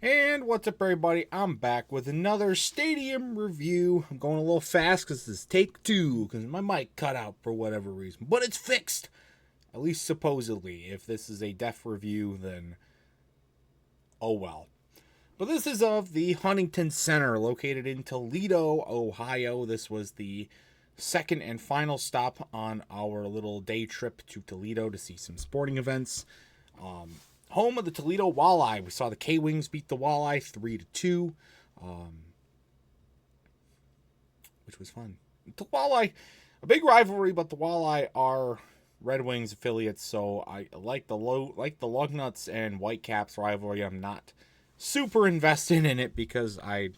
And what's up, everybody? I'm back with another stadium review. I'm going a little fast because this is take two, because my mic cut out for whatever reason. But it's fixed, at least supposedly. If this is a deaf review, then oh well. But this is of the Huntington Center, located in Toledo, Ohio. This was the second and final stop on our little day trip to Toledo to see some sporting events. Home of the Toledo Walleye. We saw the K-Wings beat the Walleye 3-2, which was fun. The Walleye, a big rivalry, but the Walleye are Red Wings affiliates, so I like the Lugnuts and Whitecaps rivalry. I'm not super invested in it because I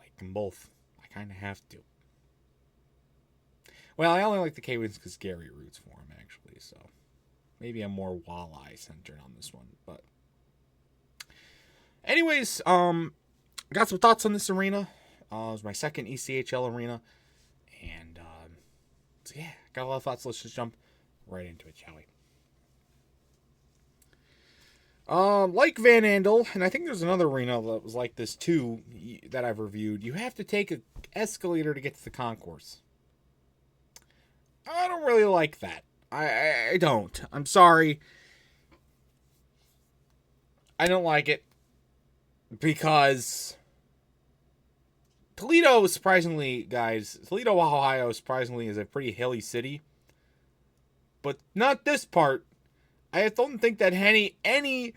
like them both. I kind of have to. Well, I only like the K-Wings because Garry roots for them, actually, so maybe I'm more Walleye centered on this one. But anyways, got some thoughts on this arena. It was my second ECHL arena, and so yeah, got a lot of thoughts. Let's just jump right into it, shall we? Like Van Andel, and I think there's another arena that was like this too that I've reviewed. You have to take an escalator to get to the concourse. I don't really like that. I don't. I'm sorry. I don't like it because Toledo, surprisingly, guys, Toledo, Ohio, surprisingly, is a pretty hilly city. But not this part. I don't think that any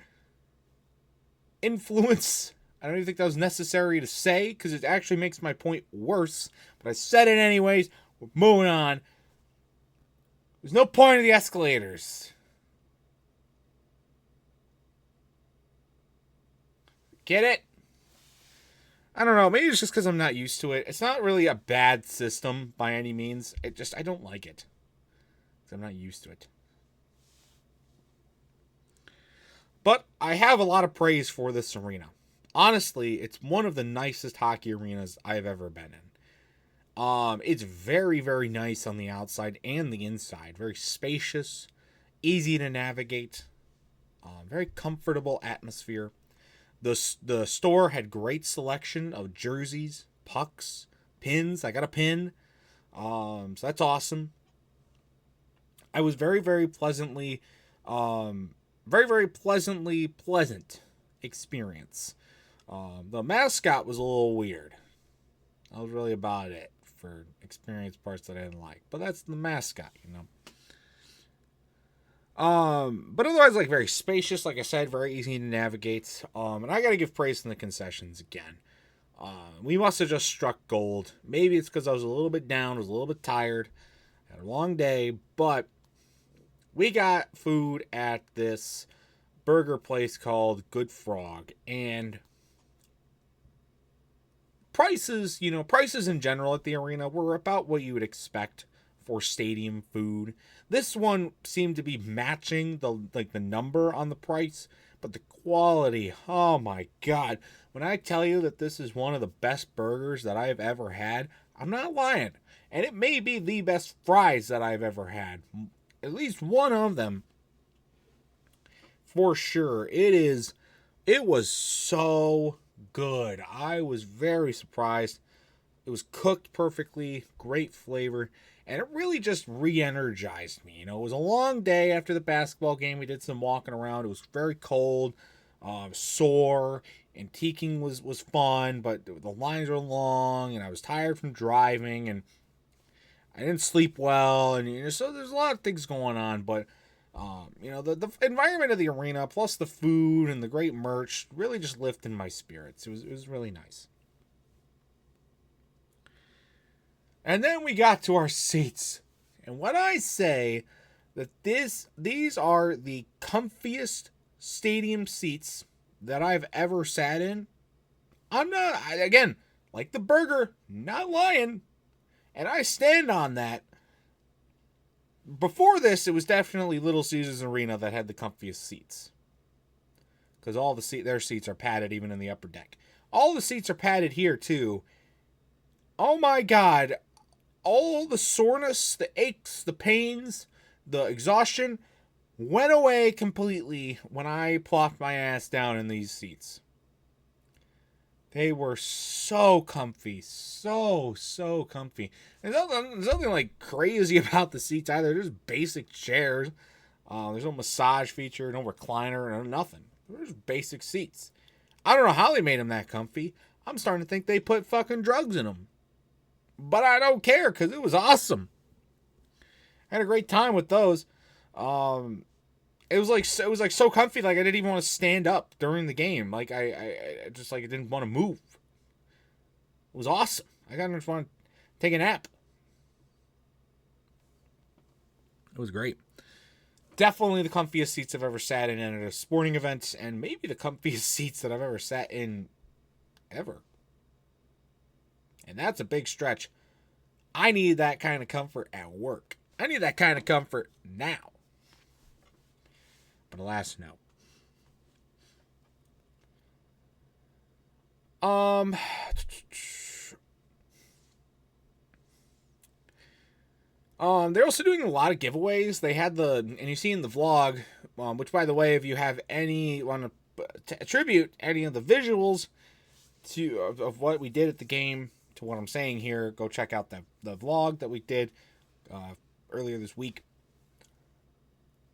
influence. I don't even think that was necessary to say because it actually makes my point worse. But I said it anyways. We're moving on. There's no point of the escalators. Get it? I don't know. Maybe it's just because I'm not used to it. It's not really a bad system by any means. I don't like it. Because I'm not used to it. But I have a lot of praise for this arena. Honestly, it's one of the nicest hockey arenas I've ever been in. It's very, very nice on the outside and the inside. Very spacious, easy to navigate, very comfortable atmosphere. The store had great selection of jerseys, pucks, pins. I got a pin, so that's awesome. I was very, very pleasantly, pleasant experience. The mascot was a little weird. That was really about it for experience parts that I didn't like. But that's the mascot, you know. But otherwise, like, very spacious, like I said, very easy to navigate. And I gotta give praise to the concessions again. We must have just struck gold. Maybe it's because I was a little bit down, was a little bit tired, had a long day, but we got food at this burger place called Good Frog, and prices in general at the arena were about what you would expect for stadium food. This one seemed to be matching the number on the price, but the quality, oh my god. When I tell you that this is one of the best burgers that I've ever had, I'm not lying. And it may be the best fries that I've ever had. At least one of them. For sure. It was so good. I was very surprised. It was cooked perfectly, great flavor, and it really just re-energized me. You know, it was a long day after the basketball game. We did some walking around. It was very cold, sore, and teaking was fun, but the lines were long, and I was tired from driving, and I didn't sleep well, and so there's a lot of things going on, but the environment of the arena, plus the food and the great merch, really just lifted my spirits. It was really nice. And then we got to our seats. And when I say that these are the comfiest stadium seats that I've ever sat in, I'm not, again, like the burger, not lying. And I stand on that. Before this, it was definitely Little Caesars Arena that had the comfiest seats. Because all their seats are padded, even in the upper deck. All the seats are padded here, too. Oh my god. All the soreness, the aches, the pains, the exhaustion went away completely when I plopped my ass down in these seats. They were so comfy. So comfy. There's nothing like crazy about the seats either. There's basic chairs. There's no massage feature, no recliner, no nothing. There's basic seats. I don't know how they made them that comfy. I'm starting to think they put fucking drugs in them. But I don't care because it was awesome. I had a great time with those. It was like so comfy, like I didn't even want to stand up during the game. Like I just like I didn't want to move. It was awesome. I got to want to take a nap. It was great. Definitely the comfiest seats I've ever sat in at a sporting event, and maybe the comfiest seats that I've ever sat in ever. And that's a big stretch. I need that kind of comfort at work. I need that kind of comfort now. But alas, no. They're also doing a lot of giveaways. They had and you see in the vlog, which by the way, if you have want to attribute any of the visuals of what we did at the game to what I'm saying here, go check out the vlog that we did earlier this week.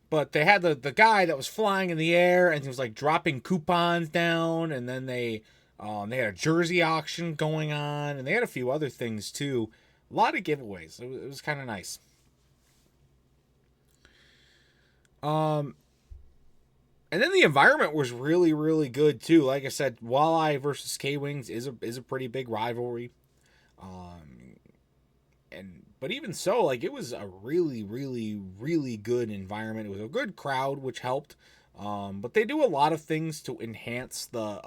But they had the guy that was flying in the air and he was like dropping coupons down, and then they had a jersey auction going on, and they had a few other things too. A lot of giveaways. It was kind of nice. And then the environment was really, really good too. Like I said, Walleye versus K-Wings is a pretty big rivalry. But even so, like it was a really, really, really good environment. It was a good crowd, which helped. But they do a lot of things to enhance the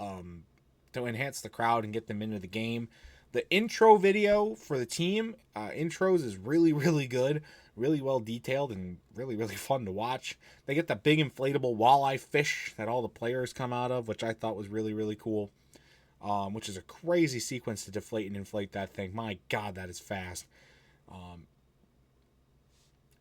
crowd and get them into the game. The intro video for the team intros is really, really good, really well detailed, and really, really fun to watch. They get the big inflatable walleye fish that all the players come out of, which I thought was really, really cool. Which is a crazy sequence to deflate and inflate that thing. My God, that is fast.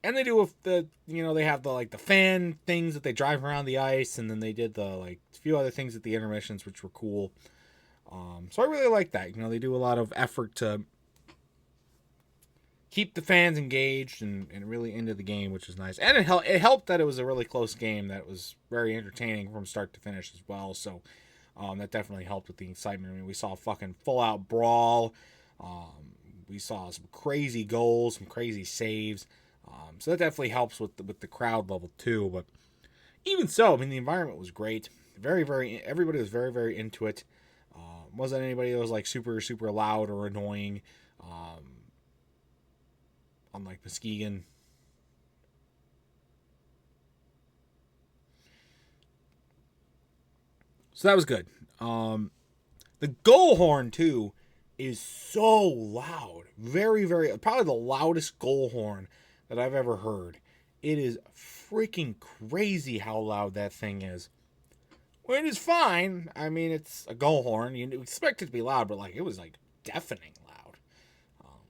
And they do they have the fan things that they drive around the ice, and then they did the few other things at the intermissions, which were cool. So I really like that. They do a lot of effort to keep the fans engaged and really into the game, which is nice. And it helped that it was a really close game that was very entertaining from start to finish as well. So that definitely helped with the excitement. I mean, we saw a fucking full-out brawl. We saw some crazy goals, some crazy saves. So that definitely helps with the crowd level too. But even so, I mean, the environment was great. Everybody was very, very into it. Wasn't anybody that was super, super loud or annoying. Unlike Muskegon. So that was good. The goal horn too is so loud. Very, very, probably the loudest goal horn that I've ever heard. It is freaking crazy how loud that thing is. Well, it is fine. I mean, it's a goal horn. You expect it to be loud, but it was deafening loud,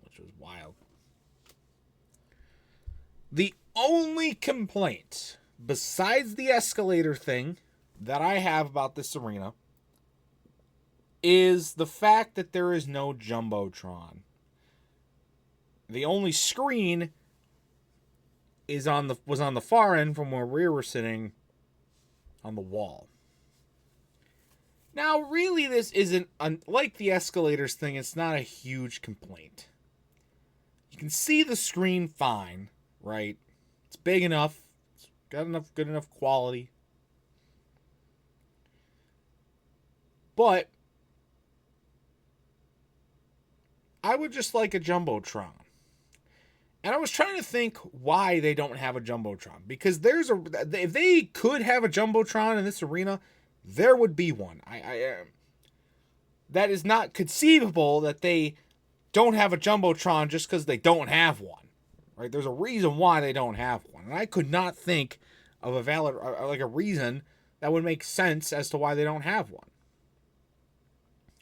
which was wild. The only complaint, besides the escalator thing, that I have about this arena is the fact that there is no Jumbotron. The only screen was on the far end from where we were sitting on the wall. Now, really, this isn't, like the escalators thing, it's not a huge complaint. You can see the screen fine, right? It's big enough. It's got good enough quality. But I would just like a Jumbotron. And I was trying to think why they don't have a Jumbotron. Because if they could have a Jumbotron in this arena, there would be one. That is not conceivable that they don't have a Jumbotron just because they don't have one. Right? There's a reason why they don't have one. And I could not think of a valid, a reason that would make sense as to why they don't have one.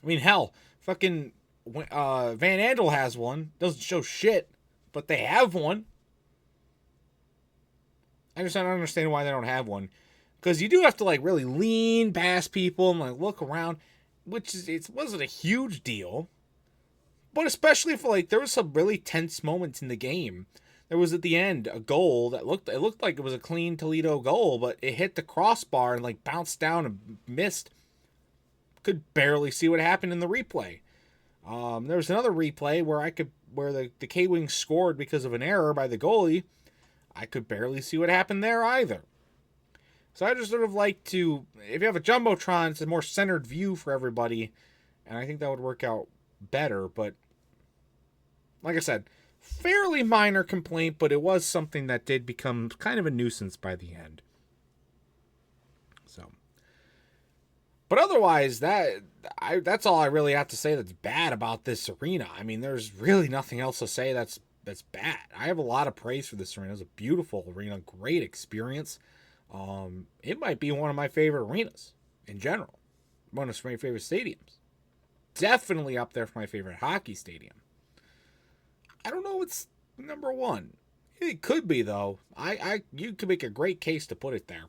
I mean, hell, fucking Van Andel has one. Doesn't show shit, but they have one. I just don't understand why they don't have one. Because you do have to really lean past people and look around. which is, it wasn't a huge deal, but especially for like, there was some really tense moments in the game. There was at the end a goal that looked like it was a clean Toledo goal, but it hit the crossbar and like bounced down and missed. Could barely see what happened in the replay. There was another replay where the K-Wings scored because of an error by the goalie. I could barely see what happened there either. So I just sort of like to, if you have a Jumbotron, it's a more centered view for everybody, and I think that would work out better. But like I said, fairly minor complaint, but it was something that did become kind of a nuisance by the end. So, but otherwise, that's all I really have to say that's bad about this arena. I mean, there's really nothing else to say that's bad. I have a lot of praise for this arena. It's a beautiful arena, great experience. It might be one of my favorite arenas in general. One of my favorite stadiums. Definitely up there for my favorite hockey stadium. I don't know what's number one. It could be, though. You could make a great case to put it there.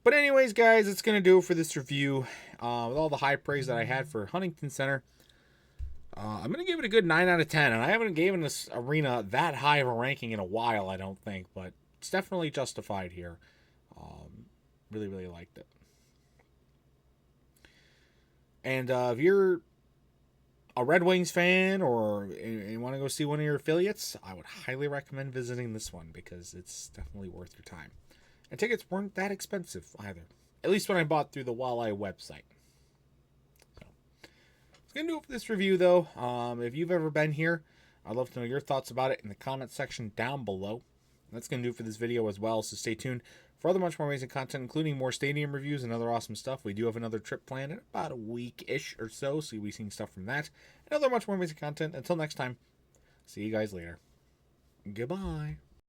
But anyways, guys, it's going to do it for this review. With all the high praise that I had for Huntington Center, I'm going to give it a good 9 out of 10. And I haven't given this arena that high of a ranking in a while, I don't think. But it's definitely justified here. Really, really liked it. And if you're a Red Wings fan or you want to go see one of your affiliates, I would highly recommend visiting this one because it's definitely worth your time. And tickets weren't that expensive either. At least when I bought through the Walleye website. So, it's going to do it for this review, though. If you've ever been here, I'd love to know your thoughts about it in the comment section down below. That's going to do it for this video as well, so stay tuned for other much more amazing content, including more stadium reviews and other awesome stuff. We do have another trip planned in about a week-ish or so you'll be seeing stuff from that. And other much more amazing content. Until next time, see you guys later. Goodbye.